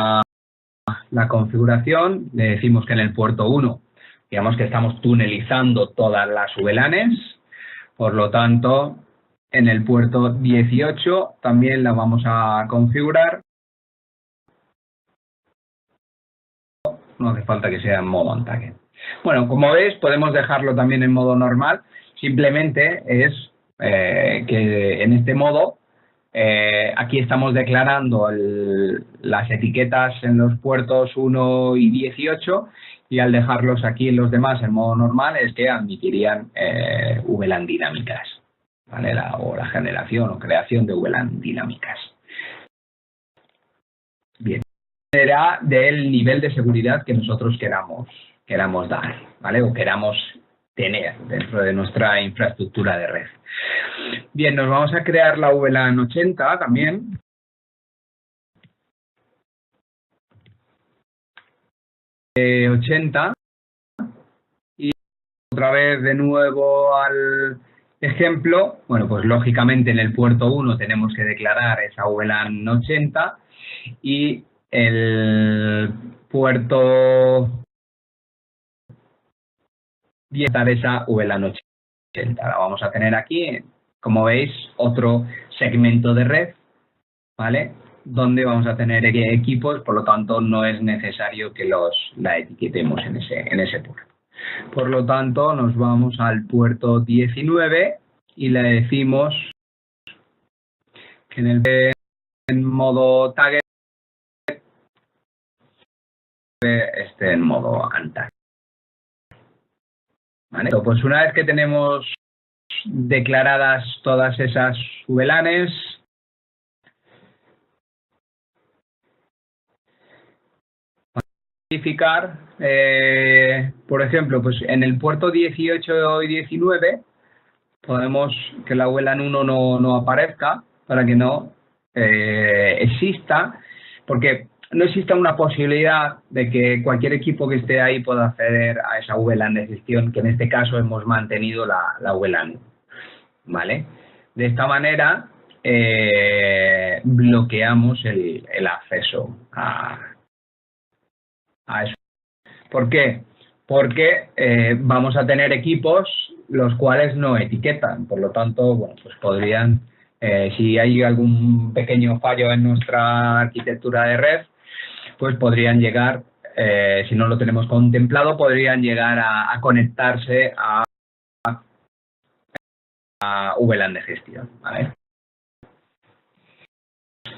la configuración, le decimos que en el puerto 1, digamos que estamos tunelizando todas las VLANs, por lo tanto, en el puerto 18 también la vamos a configurar. No hace falta que sea en modo on target. Bueno, como veis, podemos dejarlo también en modo normal. Simplemente es que en este modo, aquí estamos declarando las etiquetas en los puertos 1 y 18 y al dejarlos aquí en los demás en modo normal es que admitirían VLAN dinámicas. ¿vale? O la generación o creación de VLAN dinámicas. Bien, dependerá del nivel de seguridad que nosotros queramos dar, ¿vale? O queramos tener dentro de nuestra infraestructura de red. Bien, nos vamos a crear la VLAN 80 también. De 80 y otra vez de nuevo al ejemplo, bueno, pues lógicamente en el puerto 1 tenemos que declarar esa VLAN 80 y el puerto 10 esa VLAN 80. La vamos a tener aquí, como veis, otro segmento de red, ¿vale? Donde vamos a tener equipos, por lo tanto no es necesario que la etiquetemos en ese puerto. Por lo tanto, nos vamos al puerto 19 y le decimos que en modo target esté en modo untarget. ¿Vale? Pues una vez que tenemos declaradas todas esas VLANs, verificar, por ejemplo, pues en el puerto 18 y 19 podemos que la VLAN 1 no aparezca para que no exista, porque no exista una posibilidad de que cualquier equipo que esté ahí pueda acceder a esa VLAN de gestión, que en este caso hemos mantenido la VLAN 1, ¿vale? De esta manera bloqueamos el acceso a eso. ¿Por qué? Porque vamos a tener equipos los cuales no etiquetan, por lo tanto, bueno, pues podrían, si hay algún pequeño fallo en nuestra arquitectura de red, pues podrían llegar, si no lo tenemos contemplado, podrían llegar a conectarse a VLAN de gestión, ¿vale?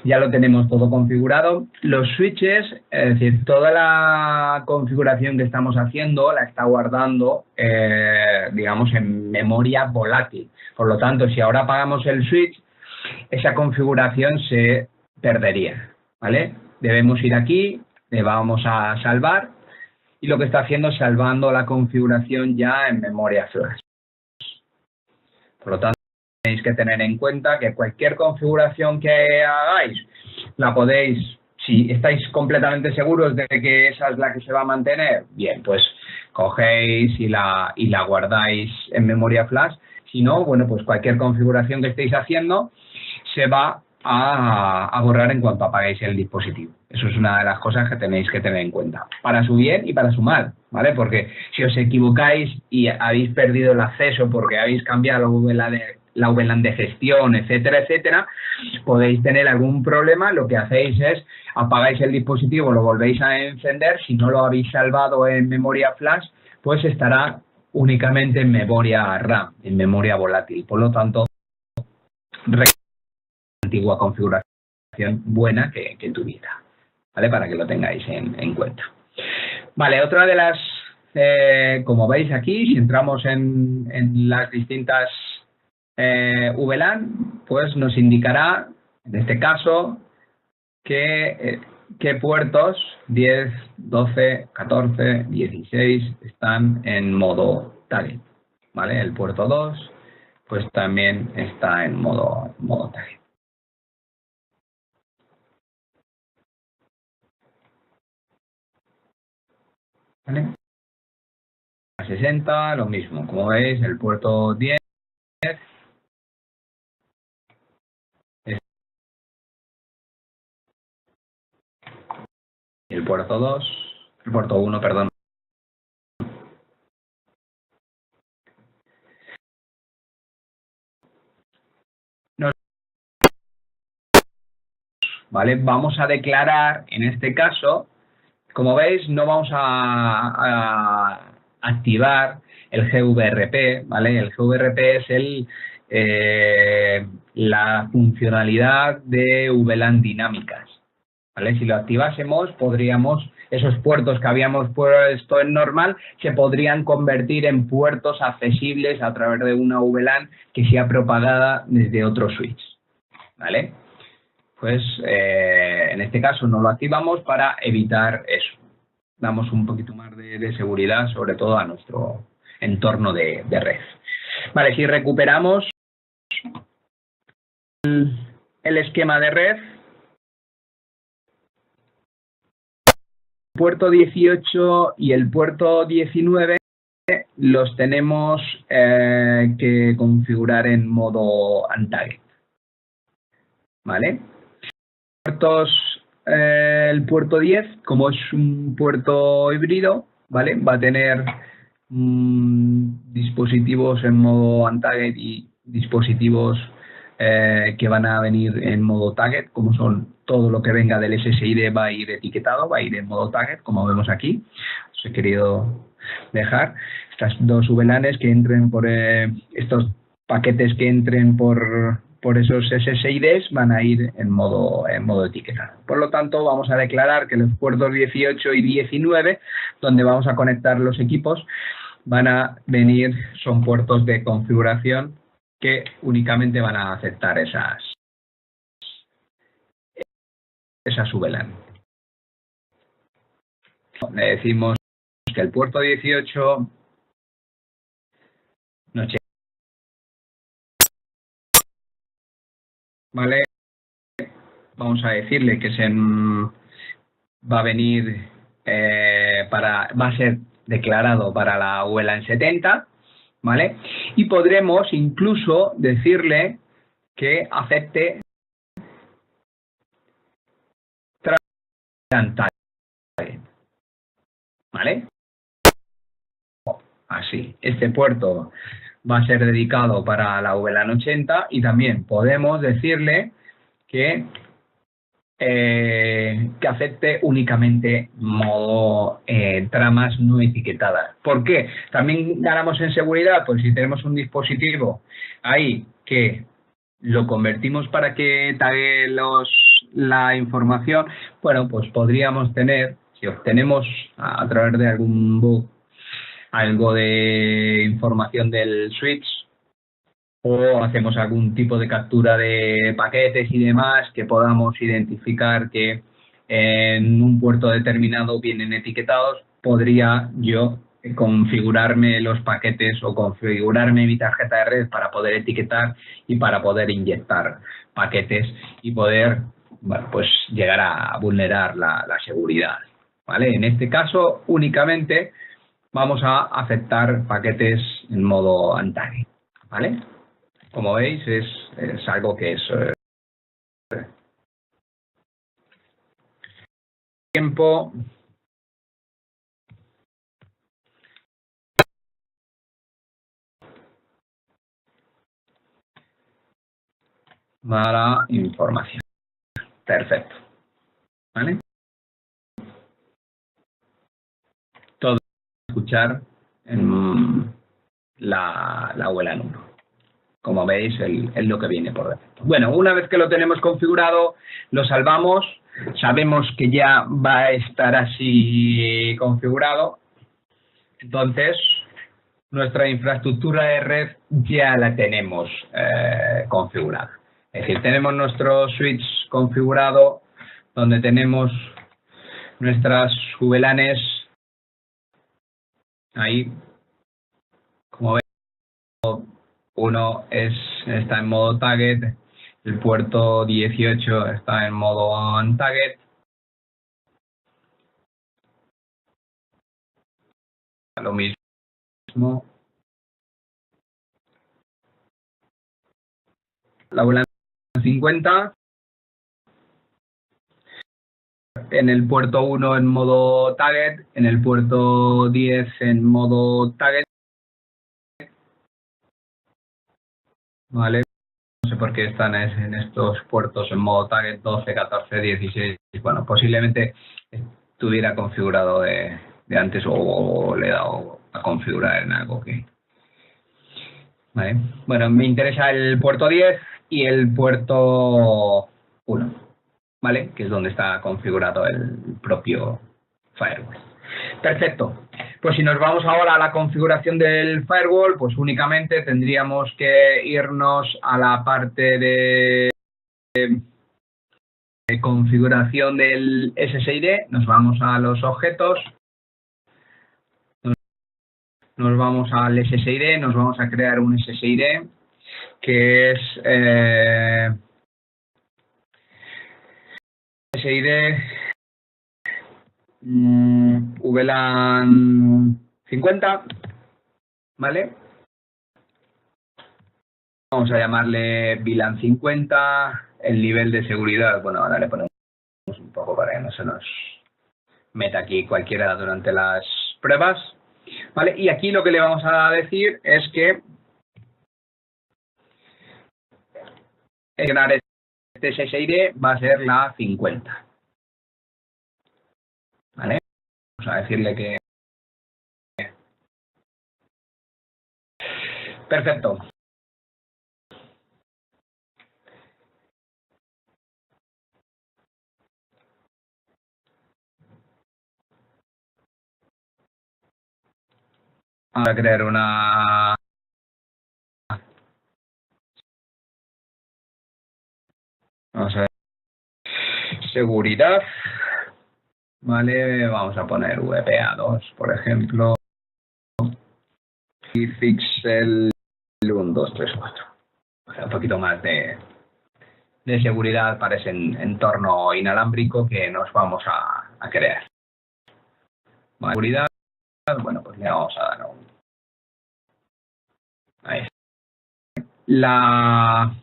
Ya lo tenemos todo configurado. Los switches, es decir, toda la configuración que estamos haciendo la está guardando, digamos, en memoria volátil. Por lo tanto, si ahora apagamos el switch, esa configuración se perdería, ¿vale? Debemos ir aquí, le vamos a salvar y lo que está haciendo es salvando la configuración ya en memoria flash. Por lo tanto, tenéis que tener en cuenta que cualquier configuración que hagáis la podéis, si estáis completamente seguros de que esa es la que se va a mantener, bien, pues cogéis y la guardáis en memoria flash. Si no, bueno, pues cualquier configuración que estéis haciendo se va a borrar en cuanto apaguéis el dispositivo. Eso es una de las cosas que tenéis que tener en cuenta, para su bien y para su mal, ¿vale? Porque si os equivocáis y habéis perdido el acceso porque habéis cambiado la VLAN de gestión, etcétera, etcétera, podéis tener algún problema. Lo que hacéis es apagáis el dispositivo, lo volvéis a encender. Si no lo habéis salvado en memoria flash, pues estará únicamente en memoria RAM, en memoria volátil. Por lo tanto, antigua configuración buena que tuviera, ¿vale? Para que lo tengáis en cuenta. Vale, otra de las, como veis aquí, si entramos en las distintas VLAN, pues nos indicará, en este caso, qué puertos 10, 12, 14, 16 están en modo target, ¿vale? El puerto 2, pues también está en modo target. ¿Vale? A 60, lo mismo, como veis, el puerto 10 y el puerto 2, el puerto 1, perdón. ¿Vale? Vamos a declarar, en este caso, como veis, no vamos a activar el GVRP, ¿vale? El GVRP es la funcionalidad de VLAN dinámicas, ¿vale? Si lo activásemos, podríamos, esos puertos que habíamos puesto en normal, se podrían convertir en puertos accesibles a través de una VLAN que sea propagada desde otro switch, ¿vale? Pues en este caso no lo activamos para evitar eso. Damos un poquito más de seguridad, sobre todo a nuestro entorno de red. Vale, si recuperamos el esquema de red, el puerto 18 y el puerto 19 los tenemos que configurar en modo untagged, ¿vale? El puerto 10, como es un puerto híbrido, ¿vale? Va a tener dispositivos en modo untagged y dispositivos que van a venir en modo tagged, como son todo lo que venga del SSID va a ir etiquetado, va a ir en modo tagged, como vemos aquí. Os he querido dejar estas dos VLANs que entren por estos paquetes que entren por esos SSIDs van a ir en modo etiquetado. Por lo tanto, vamos a declarar que los puertos 18 y 19, donde vamos a conectar los equipos, van a venir, son puertos de configuración que únicamente van a aceptar esas VLAN. Le decimos que el puerto 18 no checa, ¿vale? Vamos a decirle que va a venir va a ser declarado para la VLAN 70, ¿vale? Y podremos incluso decirle que acepte ¿vale? Así, este puerto va a ser dedicado para la VLAN 80 y también podemos decirle que acepte únicamente modo tramas no etiquetadas. ¿Por qué? También ganamos en seguridad, pues si tenemos un dispositivo ahí que lo convertimos para que tague la información, bueno, pues podríamos tener, si obtenemos a través de algún bug algo de información del switch, o hacemos algún tipo de captura de paquetes y demás que podamos identificar que en un puerto determinado vienen etiquetados, podría yo configurarme los paquetes o configurarme mi tarjeta de red para poder etiquetar y para poder inyectar paquetes y poder, bueno, pues llegar a vulnerar la seguridad, ¿vale? En este caso únicamente vamos a aceptar paquetes en modo untagged, ¿vale? Como veis, es algo que es tiempo. Mala información. Perfecto. ¿Vale? Todo escuchar en la VLAN 1. Como veis, es lo que viene por defecto. Bueno, una vez que lo tenemos configurado, lo salvamos. Sabemos que ya va a estar así configurado. Entonces, nuestra infraestructura de red ya la tenemos configurada. Es decir, tenemos nuestro switch configurado donde tenemos nuestras VLANs ahí. Como veis, uno está en modo target, el puerto 18 está en modo on target. Lo mismo. La VLAN 50 en el puerto 1 en modo target, en el puerto 10 en modo target. Vale, no sé por qué están en estos puertos en modo target 12, 14, 16. Bueno, posiblemente estuviera configurado de antes o le he dado a configurar en algo que... Vale. Bueno, me interesa el puerto 10 y el puerto 1. ¿vale? Que es donde está configurado el propio firewall. Perfecto. Pues si nos vamos ahora a la configuración del firewall, pues únicamente tendríamos que irnos a la parte de configuración del SSID, nos vamos a los objetos, nos vamos al SSID, nos vamos a crear un SSID que es SSID VLAN 50, ¿vale? Vamos a llamarle VLAN 50, el nivel de seguridad, bueno, ahora le ponemos un poco para que no se nos meta aquí cualquiera durante las pruebas, ¿vale? Y aquí lo que le vamos a decir es que este SSID va a ser la 50, ¿vale? Vamos a decirle que... Perfecto. Vamos a crear una... Vamos a ver. Seguridad. Vale, vamos a poner VPA2, por ejemplo. Y Pixel 1, 2, 3, 4. Un poquito más de seguridad para ese entorno inalámbrico que nos vamos a crear. Vale, seguridad, bueno, pues le vamos a dar un... Ahí está. La...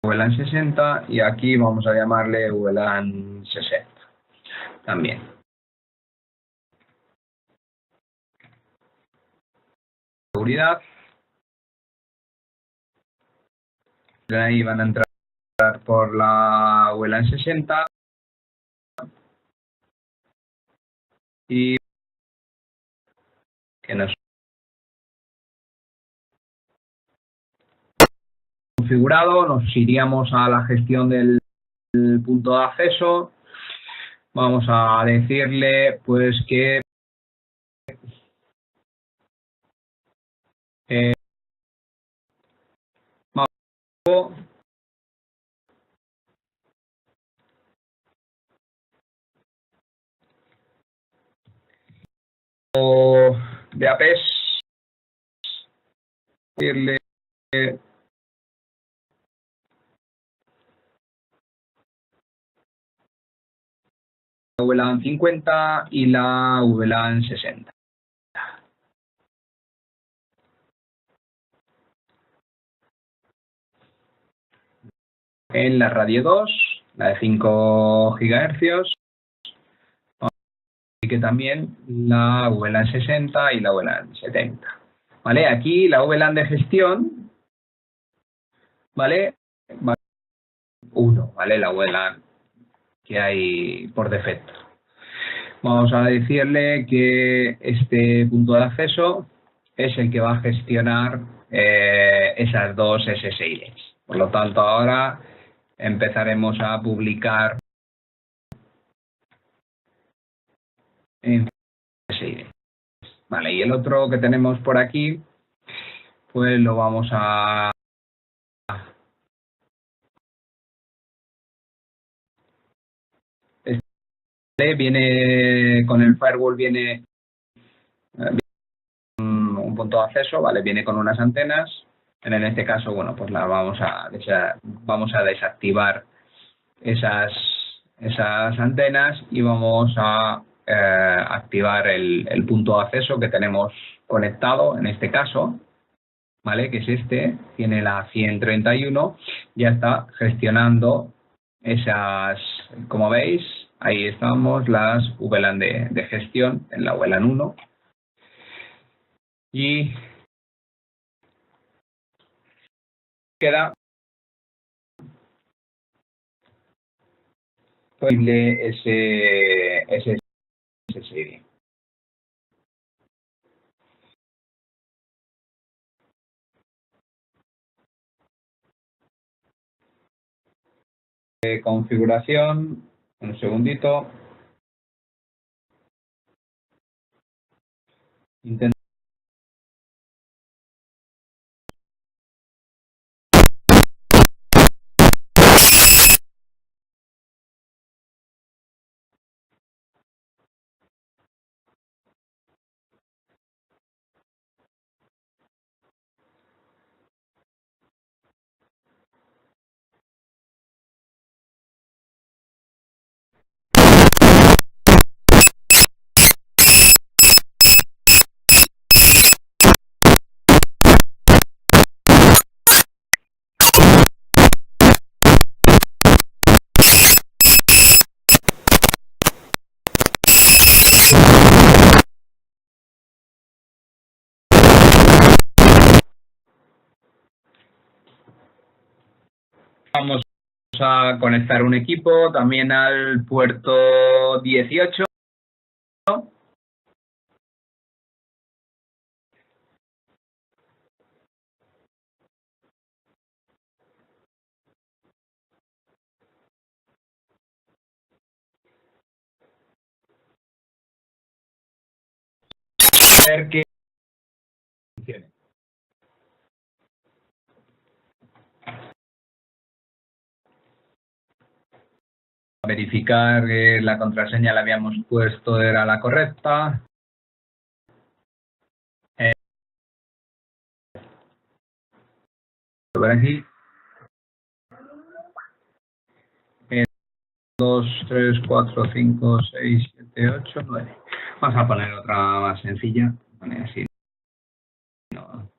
VLAN 60 y aquí vamos a llamarle VLAN 60 también. Seguridad. Ahí van a entrar por la VLAN 60 y que nos configurado, nos iríamos a la gestión del punto de acceso. Vamos a decirle pues que de APs, decirle la VLAN 50 y la VLAN 60. En la radio 2, la de 5 GHz, y que también la VLAN 60 y la VLAN 70. ¿Vale? Aquí la VLAN de gestión, ¿vale? 1, ¿vale? La VLAN que hay por defecto. Vamos a decirle que este punto de acceso es el que va a gestionar esas dos SSIDs. Por lo tanto, ahora empezaremos a publicar en SSID. Vale, y el otro que tenemos por aquí, pues lo vamos a... Este viene con el firewall, viene un punto de acceso, ¿vale? Viene con unas antenas. En este caso, bueno, pues la vamos a desactivar esas antenas y vamos a activar el punto de acceso que tenemos conectado en este caso, ¿vale? Que es este, tiene la 131, ya está gestionando esas, como veis, ahí estamos las VLAN de gestión en la VLAN 1 y queda disponible ese serie. Configuración, un segundito. Intento. Vamos a conectar un equipo también al puerto 18. Ver que funcione. Verificar que la contraseña la habíamos puesto era la correcta. Por aquí. 2, 3, 4, 5, 6, 7, 8, 9. Vamos a poner otra más sencilla. Vale, así. No.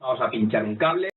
Vamos a pinchar un cable.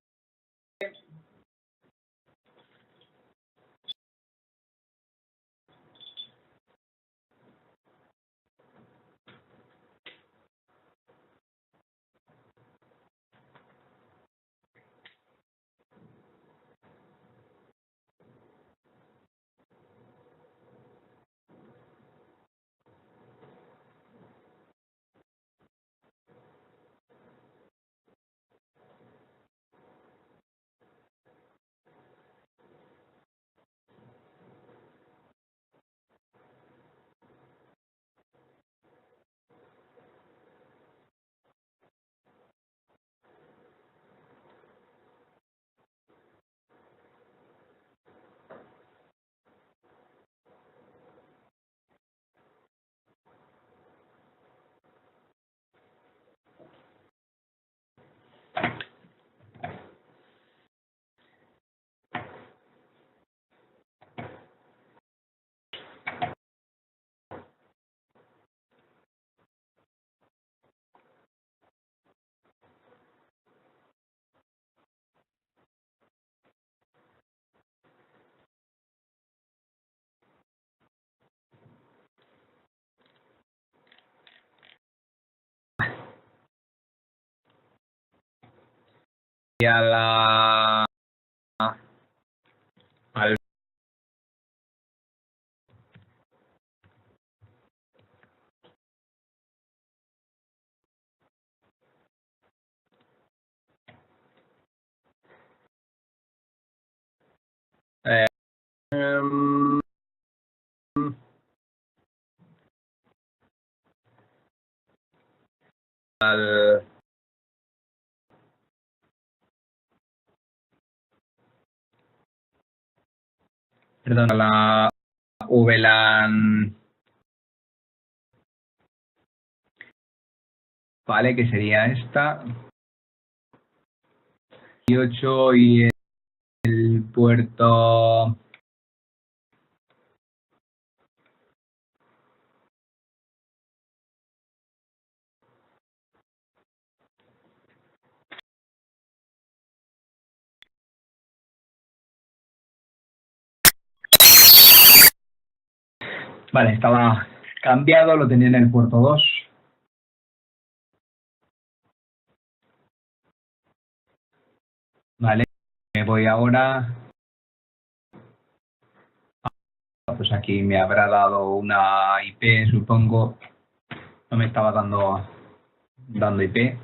Y a la, al Em, perdón, la VLAN, vale, que sería esta. 18 y el puerto vale, estaba cambiado, lo tenía en el puerto 2. Vale, me voy ahora. Pues aquí me habrá dado una IP, supongo. No me estaba dando IP.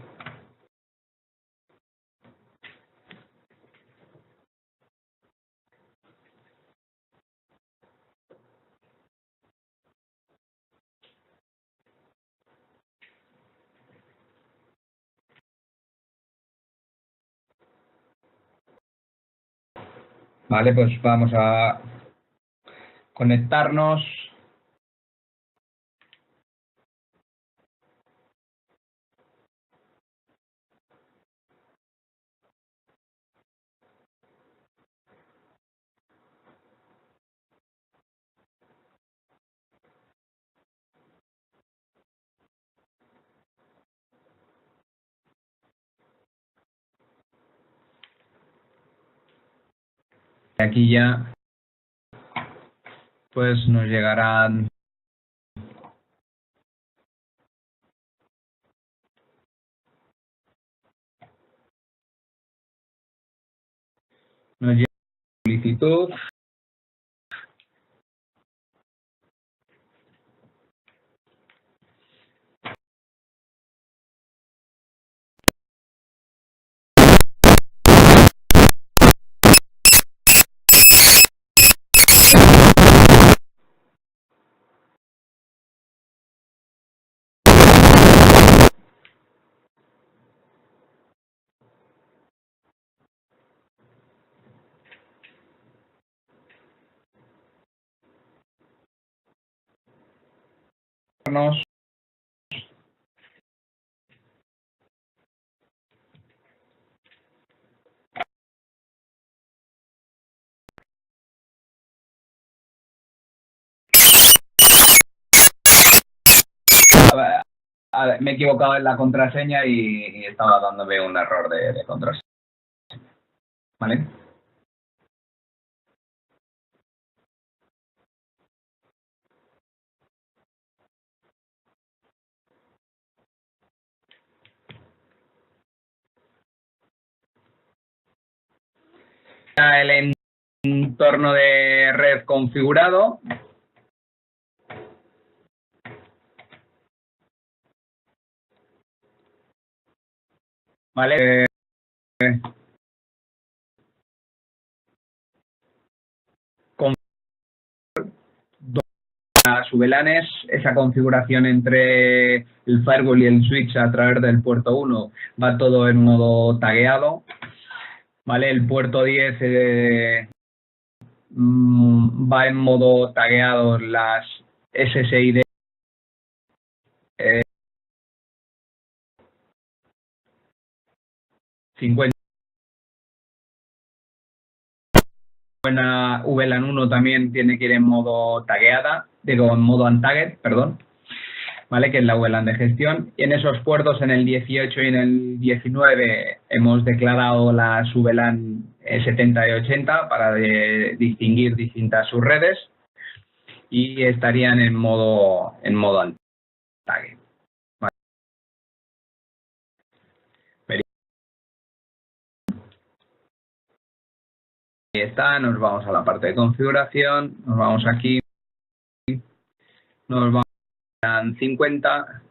Vale, pues vamos a conectarnos. Aquí ya pues nos llegarán nos llega solicitud. A ver, me he equivocado en la contraseña y estaba dándome un error de contraseña. ¿Vale? El entorno de red configurado. ¿Vale? Con las VLANs, esa configuración entre el firewall y el switch a través del puerto 1 va todo en modo tagueado. ¿Vale? El puerto 10 va en modo tagueado las SSID 50. Buena VLAN 1 también tiene que ir en modo tagueada, digo en modo untagged, perdón, ¿vale? Que es la VLAN de gestión. Y en esos puertos, en el 18 y en el 19, hemos declarado las VLAN 70 y 80 para distinguir distintas subredes y estarían en modo untagged. ¿Vale? Ahí está, nos vamos a la parte de configuración, nos vamos aquí, nos vamos a 50.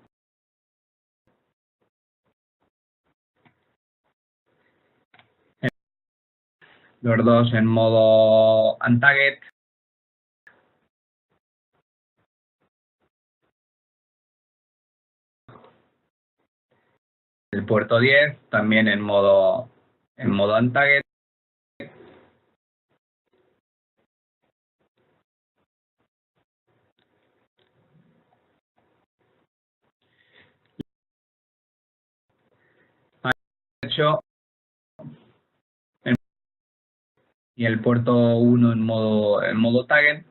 los dos en modo untagged. El puerto 10 también en modo untagged. Hecho, y el puerto 1 en modo tagged.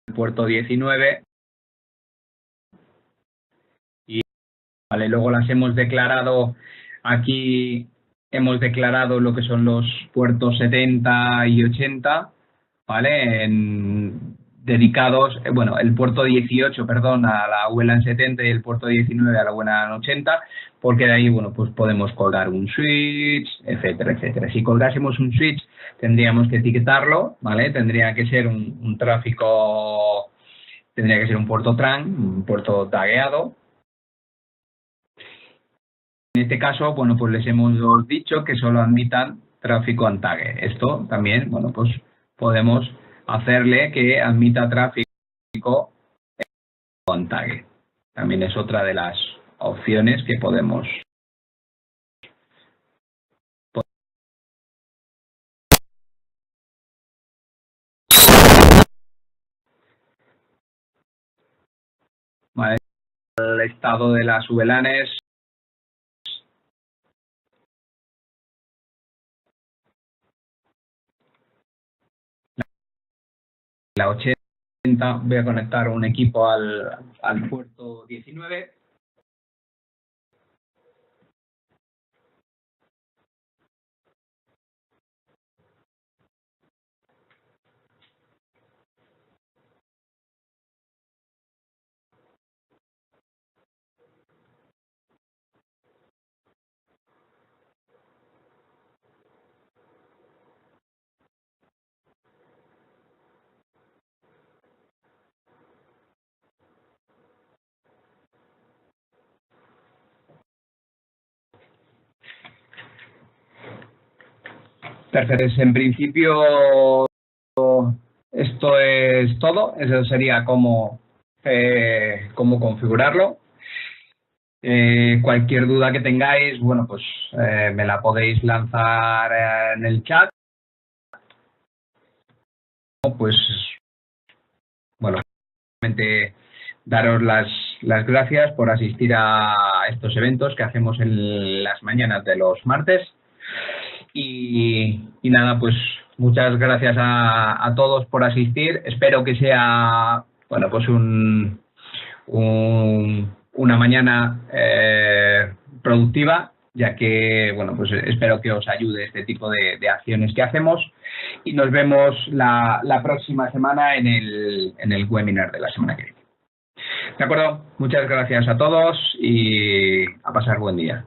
El puerto 19 y vale, luego las hemos declarado aquí, hemos declarado lo que son los puertos 70 y 80, ¿vale? Dedicados, bueno, el puerto 18, perdón, a la WLAN 70 y el puerto 19 a la WLAN 80, porque de ahí, bueno, pues podemos colgar un switch, etcétera, etcétera. Si colgásemos un switch, tendríamos que etiquetarlo, ¿vale? Tendría que ser un tráfico, tendría que ser un puerto TRAN, un puerto tagueado. En este caso, bueno, pues les hemos dicho que solo admitan tráfico untagged. Esto también, bueno, pues podemos hacerle que admita tráfico untagged. También es otra de las opciones que podemos. ¿Vale? El estado de las VLANs. La 80, voy a conectar un equipo al puerto 19. Perfecto. En principio, esto es todo. Eso sería cómo configurarlo. Cualquier duda que tengáis, bueno, pues me la podéis lanzar en el chat. Pues, bueno, realmente daros las gracias por asistir a estos eventos que hacemos en las mañanas de los martes. Y nada, pues muchas gracias a todos por asistir. Espero que sea, bueno, pues una mañana productiva, ya que, bueno, pues espero que os ayude este tipo de acciones que hacemos y nos vemos la próxima semana en el webinar de la semana que viene. De acuerdo, muchas gracias a todos y a pasar buen día.